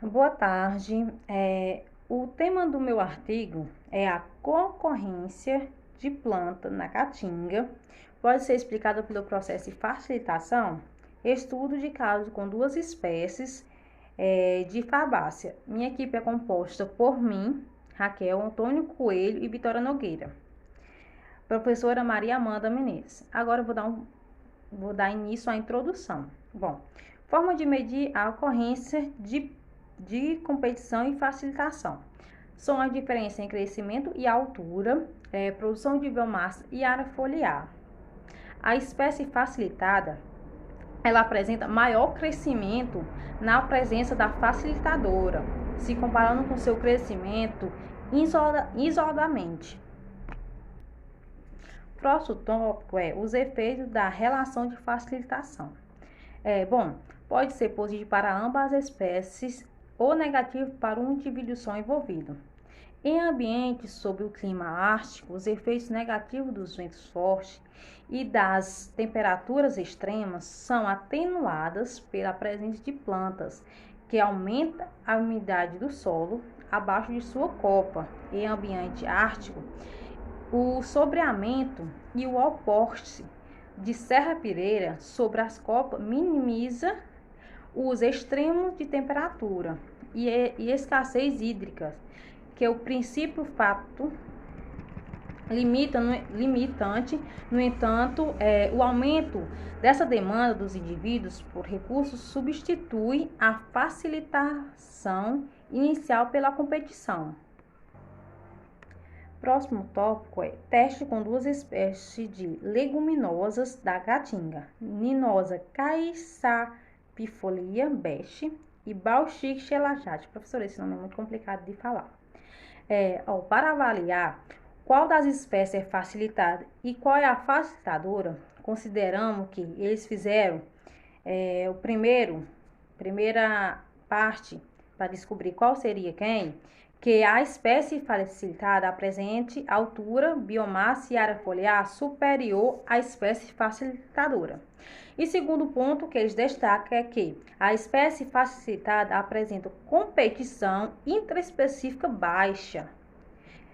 Boa tarde. O tema do meu artigo é a concorrência de planta na caatinga. Pode ser explicada pelo processo de facilitação, estudo de caso com duas espécies de fabácea. Minha equipe é composta por mim, Raquel, Antônio Coelho e Vitória Nogueira. Professora Maria Amanda Menezes. Agora eu vou dar início à introdução. Bom, forma de medir a ocorrência de competição e facilitação. São a diferença em crescimento e altura, produção de biomassa e área foliar. A espécie facilitada, ela apresenta maior crescimento na presença da facilitadora, se comparando com seu crescimento isoladamente. Próximo tópico é os efeitos da relação de facilitação. Pode ser positivo para ambas as espécies ou negativo para um indivíduo só envolvido. Em ambientes sob o clima ártico, os efeitos negativos dos ventos fortes e das temperaturas extremas são atenuadas pela presença de plantas que aumentam a umidade do solo abaixo de sua copa. Em ambiente ártico, o sombreamento e o oposte de serrapilheira sobre as copas minimiza os extremos de temperatura e escassez hídrica, que é o princípio fato limitante. No entanto, o aumento dessa demanda dos indivíduos por recursos substitui a facilitação inicial pela competição. Próximo tópico é teste com duas espécies de leguminosas da caatinga: Ninosa caissapifolia best e Bauxite elajate. Professor, esse nome é muito complicado de falar. Para avaliar qual das espécies é facilitada e qual é a facilitadora, consideramos que eles fizeram primeira parte para descobrir qual seria quem, que a espécie facilitada apresente altura, biomassa e área foliar superior à espécie facilitadora. E segundo ponto que eles destacam é que a espécie facilitada apresenta competição intraespecífica baixa.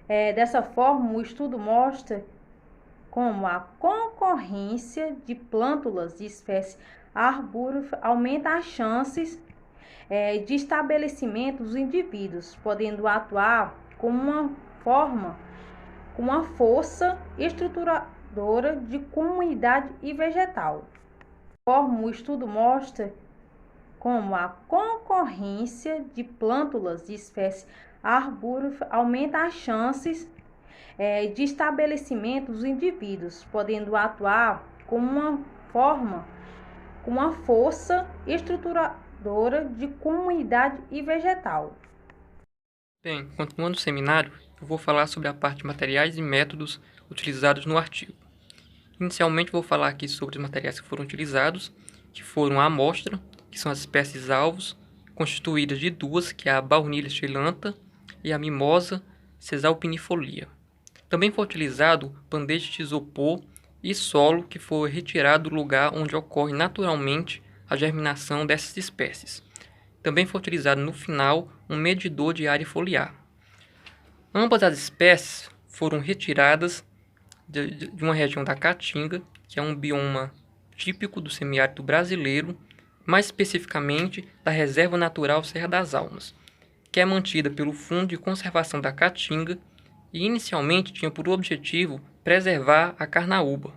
Dessa forma, o estudo mostra como a concorrência de plântulas de espécies arbóreas aumenta as chances de estabelecimento dos indivíduos, podendo atuar como uma força estruturadora de comunidade e vegetal. O estudo mostra como a concorrência de plântulas de espécies arbóreas aumenta as chances de estabelecimento dos indivíduos, podendo atuar como uma força estruturadora de comunidade e vegetal. Bem, continuando o seminário, eu vou falar sobre a parte de materiais e métodos utilizados no artigo. Inicialmente vou falar aqui sobre os materiais que foram utilizados, que foram a amostra, que são as espécies alvos, constituídas de duas, que é a Baunilha estrelanta e a Mimosa caesalpinifolia. Também foi utilizado bandeja de isopor e solo, que foi retirado do lugar onde ocorre naturalmente a germinação dessas espécies. Também foi utilizado no final um medidor de área foliar. Ambas as espécies foram retiradas de uma região da Caatinga, que é um bioma típico do semiárido brasileiro, mais especificamente da Reserva Natural Serra das Almas, que é mantida pelo Fundo de Conservação da Caatinga e inicialmente tinha por objetivo preservar a carnaúba.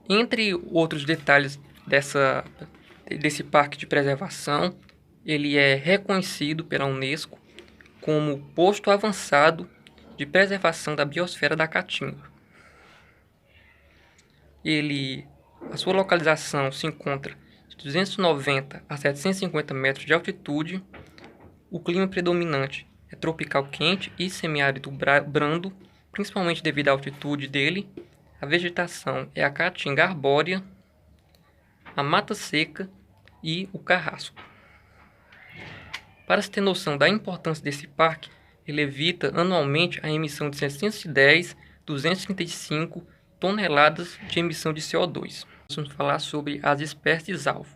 Entre outros detalhes desse parque de preservação, ele é reconhecido pela Unesco como posto avançado de preservação da biosfera da Caatinga. A sua localização se encontra de 290 a 750 metros de altitude. O clima predominante é tropical quente e semiárido brando, principalmente devido à altitude dele. A vegetação é a caatinga arbórea, a mata seca e o carrasco. Para se ter noção da importância desse parque, ele evita anualmente a emissão de 710-235 toneladas de emissão de CO2. Vamos falar sobre as espécies-alvo,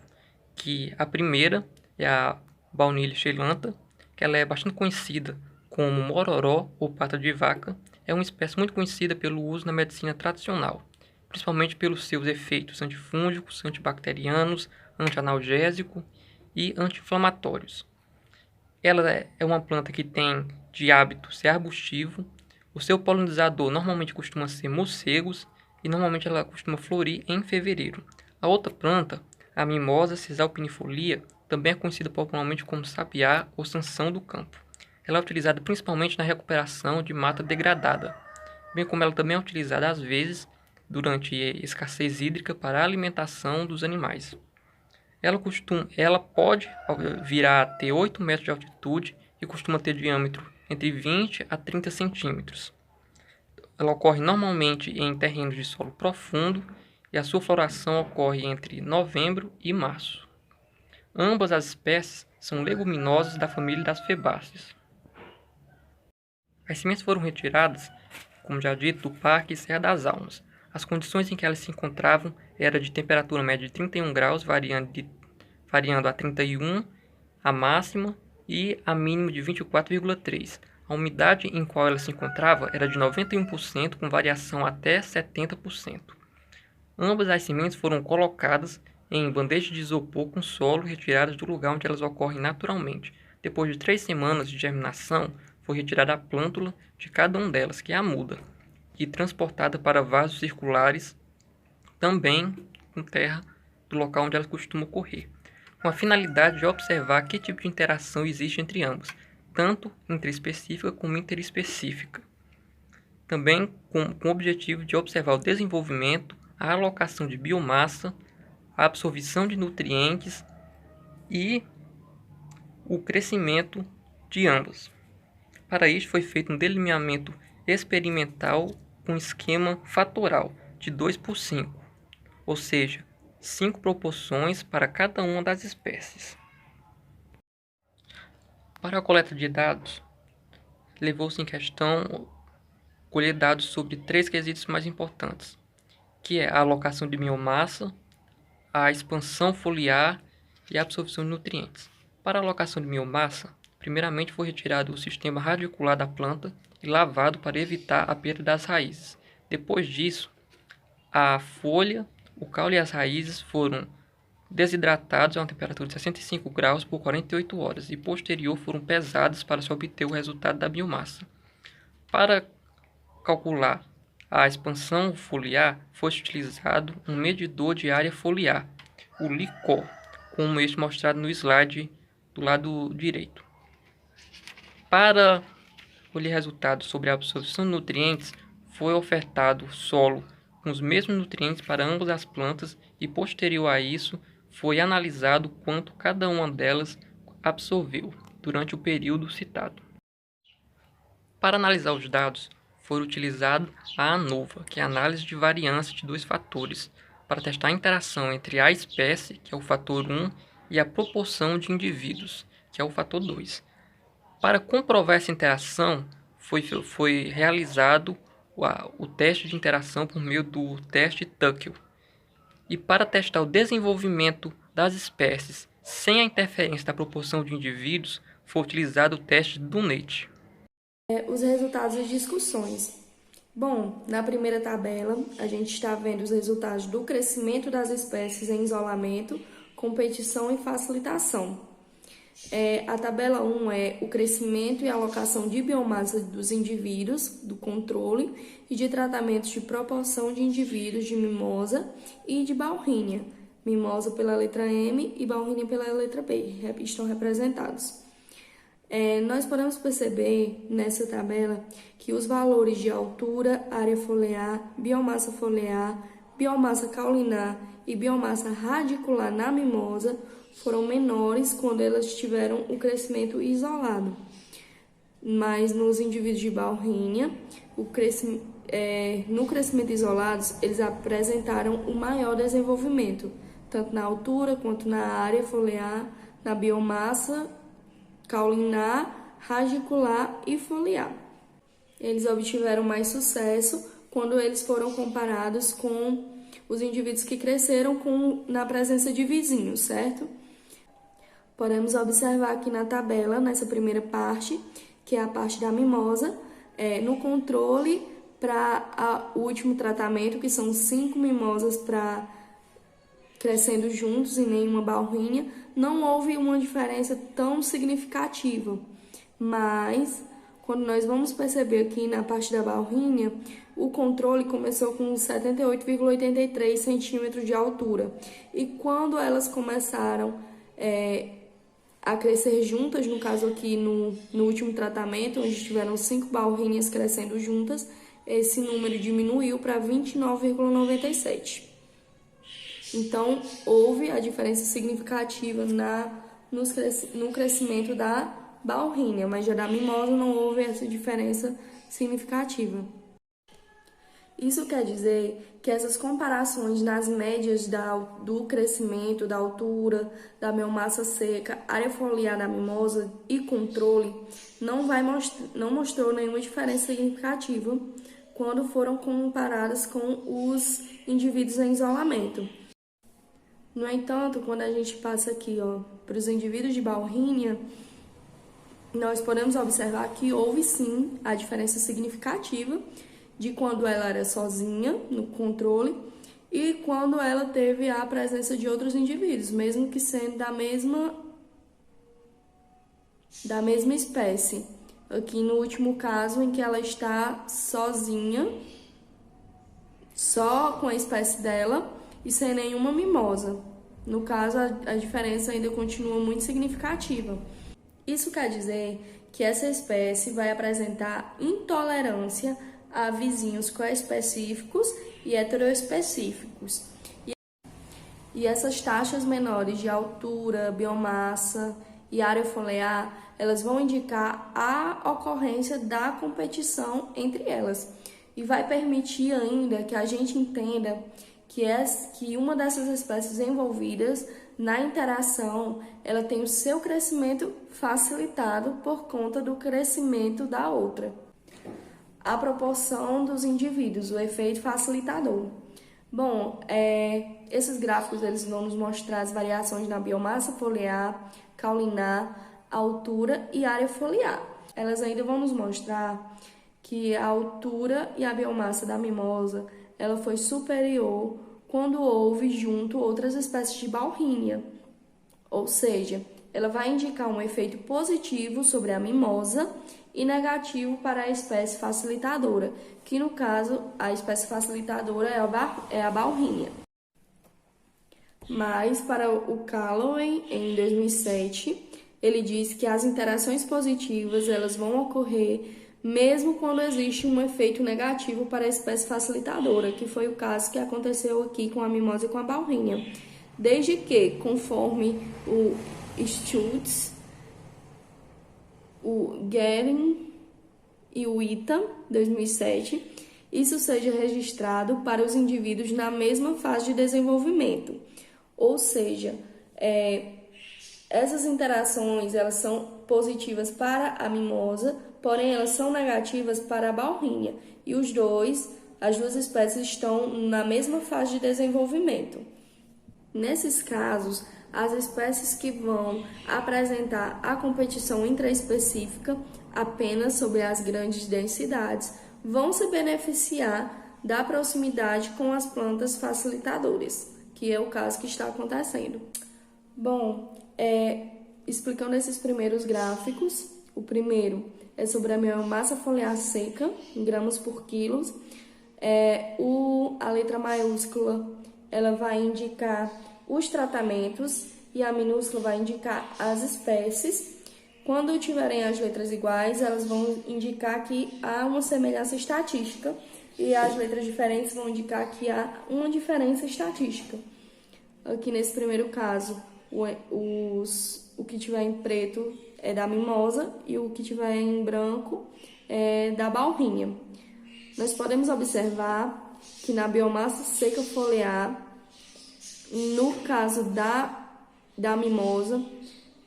que a primeira é a Baunilha cheilantha, que ela é bastante conhecida como mororó ou pata de vaca. É uma espécie muito conhecida pelo uso na medicina tradicional, principalmente pelos seus efeitos antifúngicos, antibacterianos, antianalgésico e anti-inflamatórios. Ela é uma planta que tem de hábito ser arbustivo. O seu polinizador normalmente costuma ser morcegos e normalmente ela costuma florir em fevereiro. A outra planta, a Mimosa cisalpinifolia, também é conhecida popularmente como sabiá ou sanção do campo. Ela é utilizada principalmente na recuperação de mata degradada, bem como ela também é utilizada às vezes durante escassez hídrica para a alimentação dos animais. Ela pode virar a ter 8 metros de altitude e costuma ter diâmetro entre 20 a 30 centímetros. Ela ocorre normalmente em terrenos de solo profundo e a sua floração ocorre entre novembro e março. Ambas as espécies são leguminosas da família das febáceas. As sementes foram retiradas, como já dito, do Parque Serra das Almas. As condições em que elas se encontravam eram de temperatura média de 31 graus, variando a 31 a máxima e a mínima de 24,3. A umidade em qual ela se encontrava era de 91%, com variação até 70%. Ambas as sementes foram colocadas em bandejas de isopor com solo retiradas do lugar onde elas ocorrem naturalmente. Depois de 3 semanas de germinação, foi retirada a plântula de cada uma delas, que é a muda, e transportada para vasos circulares, também com terra, do local onde elas costumam ocorrer, com a finalidade de observar que tipo de interação existe entre ambas, tanto interespecífica como interespecífica. Também com o objetivo de observar o desenvolvimento, a alocação de biomassa, a absorção de nutrientes e o crescimento de ambas. Para isso foi feito um delineamento experimental com esquema fatoral de 2:5, ou seja, 5 proporções para cada uma das espécies. Para a coleta de dados, levou-se em questão colher dados sobre 3 quesitos mais importantes, que é a alocação de biomassa, a expansão foliar e a absorção de nutrientes. Para a alocação de biomassa, primeiramente foi retirado o sistema radicular da planta e lavado para evitar a perda das raízes. Depois disso, a folha, o caule e as raízes foram desidratados a uma temperatura de 65 graus por 48 horas e posterior foram pesados para se obter o resultado da biomassa. Para calcular a expansão foliar, foi utilizado um medidor de área foliar, o LICO, como este mostrado no slide do lado direito. Para colher resultados sobre a absorção de nutrientes, foi ofertado solo com os mesmos nutrientes para ambas as plantas e, posterior a isso, foi analisado quanto cada uma delas absorveu durante o período citado. Para analisar os dados, foi utilizado a ANOVA, que é a análise de variância de 2 fatores, para testar a interação entre a espécie, que é o fator 1, e a proporção de indivíduos, que é o fator 2. Para comprovar essa interação, foi realizado o teste de interação por meio do teste Tuckle. E para testar o desenvolvimento das espécies sem a interferência da proporção de indivíduos, foi utilizado o teste Dunnett. Os resultados das discussões. Bom, na primeira tabela, a gente está vendo os resultados do crescimento das espécies em isolamento, competição e facilitação. A tabela 1 é o crescimento e alocação de biomassa dos indivíduos, do controle e de tratamentos de proporção de indivíduos de mimosa e de baurrhínia. Mimosa pela letra M e baurrhínia pela letra B, estão representados. Nós podemos perceber nessa tabela que os valores de altura, área foliar, biomassa caulinar e biomassa radicular na mimosa foram menores quando elas tiveram um crescimento isolado. Mas nos indivíduos de baurrhínia, no crescimento isolados, eles apresentaram o maior desenvolvimento, tanto na altura quanto na área foliar, na biomassa caulinar, radicular e foliar. Eles obtiveram mais sucesso quando eles foram comparados com os indivíduos que cresceram na presença de vizinhos, certo? Podemos observar aqui na tabela, nessa primeira parte, que é a parte da mimosa, no controle para o último tratamento, que são 5 mimosas para crescendo juntos e nenhuma balrinha, não houve uma diferença tão significativa. Mas, quando nós vamos perceber aqui na parte da balrinha, o controle começou com 78,83 centímetros de altura. E quando elas começaram a crescer juntas, no caso aqui no último tratamento, onde tiveram 5 balrinhas crescendo juntas, esse número diminuiu para 29,97. Então, houve a diferença significativa no crescimento da balrinha, mas já da mimosa não houve essa diferença significativa. Isso quer dizer que essas comparações nas médias do crescimento, da altura, da biomassa seca, área foliar da mimosa e controle não mostrou nenhuma diferença significativa quando foram comparadas com os indivíduos em isolamento. No entanto, quando a gente passa aqui para os indivíduos de balrinha, nós podemos observar que houve sim a diferença significativa de quando ela era sozinha no controle e quando ela teve a presença de outros indivíduos, mesmo que sendo da mesma espécie. Aqui no último caso, em que ela está sozinha, só com a espécie dela e sem nenhuma mimosa. No caso, a diferença ainda continua muito significativa. Isso quer dizer que essa espécie vai apresentar intolerância a vizinhos coespecíficos e heteroespecíficos. E essas taxas menores de altura, biomassa e área foliar, elas vão indicar a ocorrência da competição entre elas. E vai permitir ainda que a gente entenda que uma dessas espécies envolvidas na interação, ela tem o seu crescimento facilitado por conta do crescimento da outra. A proporção dos indivíduos, o efeito facilitador. Bom, esses gráficos eles vão nos mostrar as variações na biomassa foliar, caulinar, altura e área foliar. Elas ainda vão nos mostrar que a altura e a biomassa da mimosa ela foi superior quando houve junto outras espécies de balrinha, ou seja, ela vai indicar um efeito positivo sobre a mimosa e negativo para a espécie facilitadora, que no caso a espécie facilitadora é a balrinha. Mas para o Calloway, em 2007, ele diz que as interações positivas elas vão ocorrer mesmo quando existe um efeito negativo para a espécie facilitadora, que foi o caso que aconteceu aqui com a mimosa e com a balrinha. Desde que, conforme o Stutz, o Guerin e o Ita, 2007, isso seja registrado para os indivíduos na mesma fase de desenvolvimento. Ou seja, essas interações elas são positivas para a mimosa, porém elas são negativas para a balrinha. E as duas espécies estão na mesma fase de desenvolvimento. Nesses casos, as espécies que vão apresentar a competição intraespecífica apenas sobre as grandes densidades vão se beneficiar da proximidade com as plantas facilitadoras, que é o caso que está acontecendo. Bom, explicando esses primeiros gráficos, o primeiro é sobre a biomassa foliar seca, em gramas por quilos. A letra maiúscula ela vai indicar os tratamentos e a minúscula vai indicar as espécies. Quando tiverem as letras iguais, elas vão indicar que há uma semelhança estatística e as letras diferentes vão indicar que há uma diferença estatística. Aqui nesse primeiro caso, o que tiver em preto é da mimosa e o que tiver em branco é da balrinha. Nós podemos observar que na biomassa seca foliar, no caso da mimosa,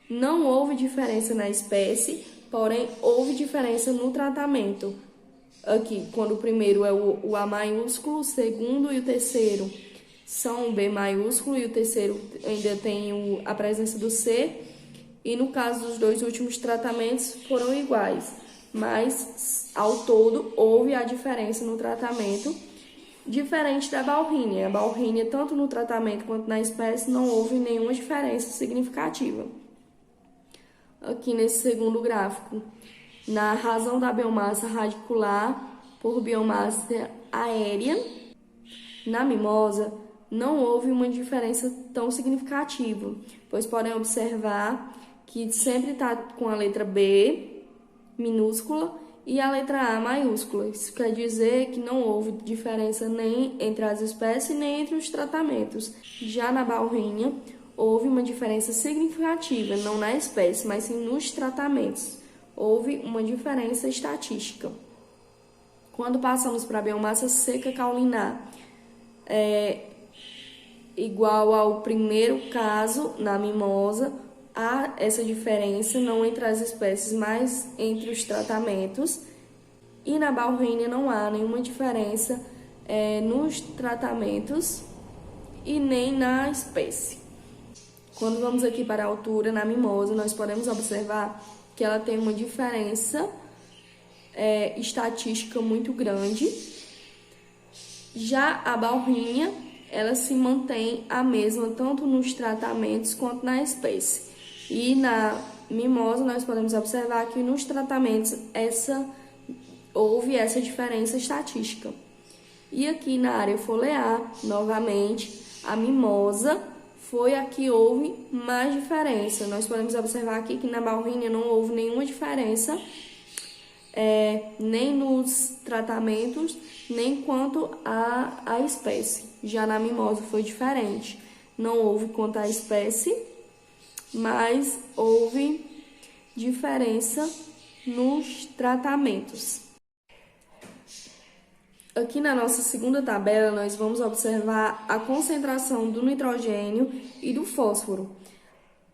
não houve diferença na espécie, porém houve diferença no tratamento. Aqui, quando o primeiro é o A maiúsculo, o segundo e o terceiro são o B maiúsculo e o terceiro ainda tem a presença do C. e no caso dos dois últimos tratamentos foram iguais, mas ao todo houve a diferença no tratamento, diferente da Bauhinia. A Bauhinia, tanto no tratamento quanto na espécie, não houve nenhuma diferença significativa. Aqui nesse segundo gráfico, na razão da biomassa radicular por biomassa aérea, na mimosa não houve uma diferença tão significativa, pois podem observar que sempre está com a letra B minúscula e a letra A maiúscula. Isso quer dizer que não houve diferença nem entre as espécies nem entre os tratamentos. Já na Bauhinia, houve uma diferença significativa, não na espécie, mas sim nos tratamentos. Houve uma diferença estatística. Quando passamos para a biomassa seca caulinar, igual ao primeiro caso na mimosa, há essa diferença não entre as espécies, mas entre os tratamentos. E na Bauhinia não há nenhuma diferença nos tratamentos e nem na espécie. Quando vamos aqui para a altura, na mimosa, nós podemos observar que ela tem uma diferença estatística muito grande. Já a Bauhinia, ela se mantém a mesma tanto nos tratamentos quanto na espécie. E na mimosa nós podemos observar que nos tratamentos houve essa diferença estatística. E aqui na área foliar, novamente, a mimosa foi a que houve mais diferença. Nós podemos observar aqui que na Bauhinia não houve nenhuma diferença, nem nos tratamentos, nem quanto à espécie. Já na mimosa foi diferente. Não houve quanto à espécie, mas houve diferença nos tratamentos. Aqui na nossa segunda tabela, nós vamos observar a concentração do nitrogênio e do fósforo.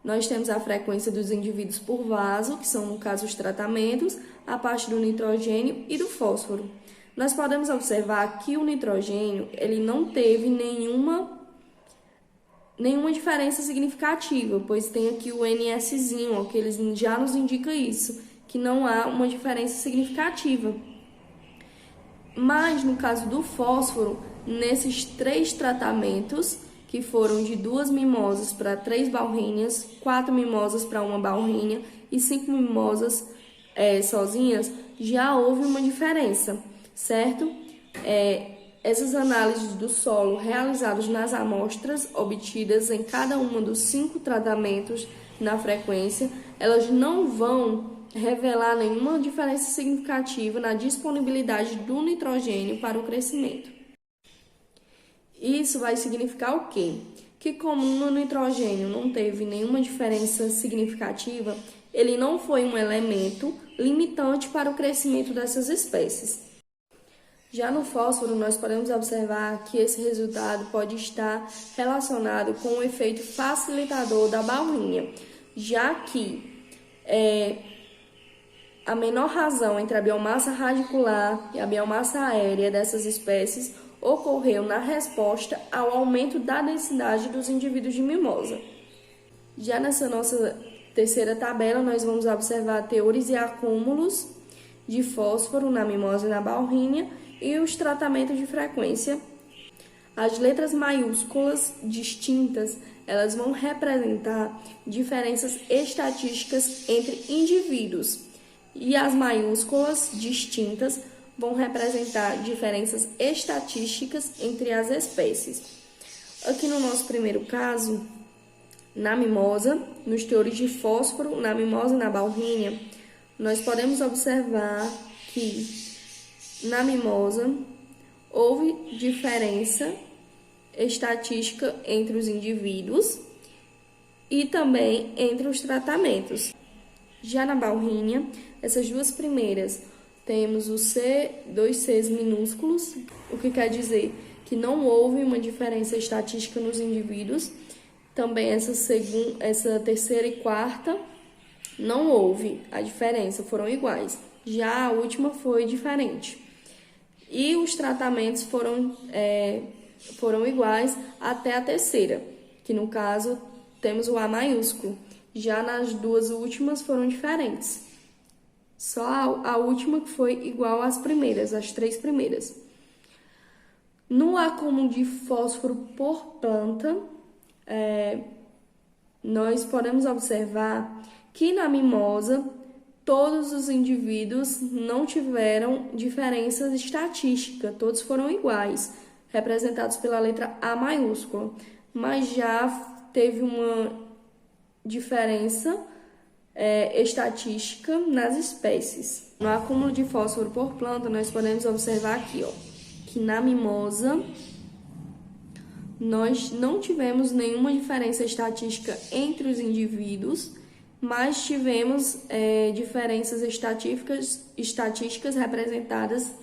Nós temos a frequência dos indivíduos por vaso, que são, no caso, os tratamentos, a parte do nitrogênio e do fósforo. Nós podemos observar que o nitrogênio ele não teve nenhuma diferença significativa, pois tem aqui o NSzinho, que ele já nos indica isso, que não há uma diferença significativa. Mas no caso do fósforo, nesses 3 tratamentos, que foram de 2 mimosas para 3 Bauhinias, 4 mimosas para 1 Bauhinia e 5 mimosas sozinhas, já houve uma diferença, certo? Essas análises do solo realizadas nas amostras obtidas em cada uma dos 5 tratamentos na frequência, elas não vão revelar nenhuma diferença significativa na disponibilidade do nitrogênio para o crescimento. Isso vai significar o quê? Que como no nitrogênio não teve nenhuma diferença significativa, ele não foi um elemento limitante para o crescimento dessas espécies. Já no fósforo, nós podemos observar que esse resultado pode estar relacionado com o efeito facilitador da Bauhinia, já que a menor razão entre a biomassa radicular e a biomassa aérea dessas espécies ocorreu na resposta ao aumento da densidade dos indivíduos de mimosa. Já nessa nossa terceira tabela, nós vamos observar teores e acúmulos de fósforo na mimosa e na Bauhinia e os tratamentos de frequência. As letras maiúsculas distintas, elas vão representar diferenças estatísticas entre indivíduos. E as maiúsculas distintas vão representar diferenças estatísticas entre as espécies. Aqui no nosso primeiro caso, na mimosa, nos teores de fósforo, na mimosa e na Bauhinia, nós podemos observar que na mimosa houve diferença estatística entre os indivíduos e também entre os tratamentos. Já na Bauhinia, essas duas primeiras, temos os dois Cs minúsculos, o que quer dizer que não houve uma diferença estatística nos indivíduos. Também essa terceira e quarta, não houve a diferença, foram iguais. Já a última foi diferente. E os tratamentos foram iguais até a terceira, que no caso temos o A maiúsculo. Já nas duas últimas foram diferentes. Só a última que foi igual às primeiras, as 3 primeiras. No acúmulo de fósforo por planta, nós podemos observar que na mimosa todos os indivíduos não tiveram diferenças estatísticas, todos foram iguais, representados pela letra A maiúscula, mas já teve uma diferença estatística nas espécies. No acúmulo de fósforo por planta, nós podemos observar aqui, que na mimosa nós não tivemos nenhuma diferença estatística entre os indivíduos, mas tivemos diferenças estatísticas representadas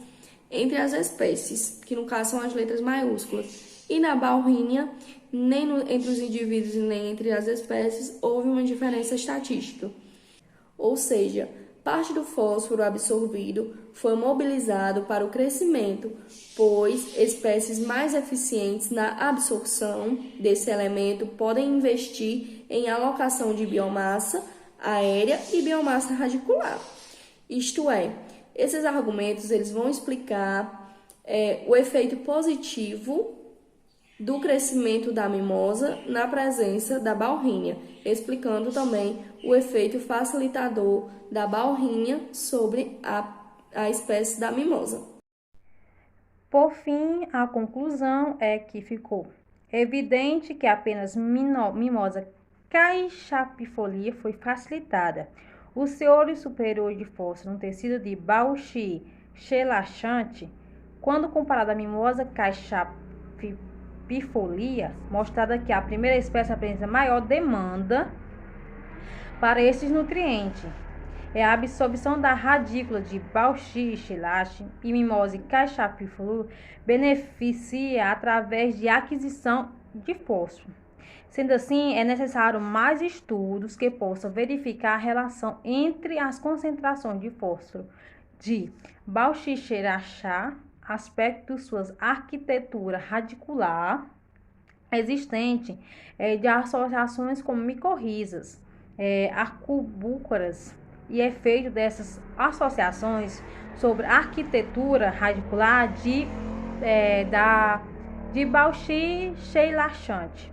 entre as espécies, que no caso são as letras maiúsculas. E na baurínea, nem entre os indivíduos e nem entre as espécies houve uma diferença estatística. Ou seja, parte do fósforo absorvido foi mobilizado para o crescimento, pois espécies mais eficientes na absorção desse elemento podem investir em alocação de biomassa aérea e biomassa radicular. Isto é, esses argumentos eles vão explicar o efeito positivo do crescimento da mimosa na presença da baurínea, explicando também o efeito facilitador da baurínea sobre a espécie da mimosa. Por fim, a conclusão é que ficou evidente que apenas mimosa caixapifolia foi facilitada. Os teores superiores de fósforo no tecido de Bauchi relaxante, quando comparado à mimosa caixapifolia, mostrada que a primeira espécie apresenta maior demanda para esses nutrientes. A absorção da radícula de Bauchi relaxante e mimose caixapifolia beneficia através de aquisição de fósforo. Sendo assim, é necessário mais estudos que possam verificar a relação entre as concentrações de fósforo de Bauchi relaxante, aspecto de sua arquitetura radicular existente, de associações como micorrizas, arcubúcaras, e efeito dessas associações sobre a arquitetura radicular de Bauchi relaxante.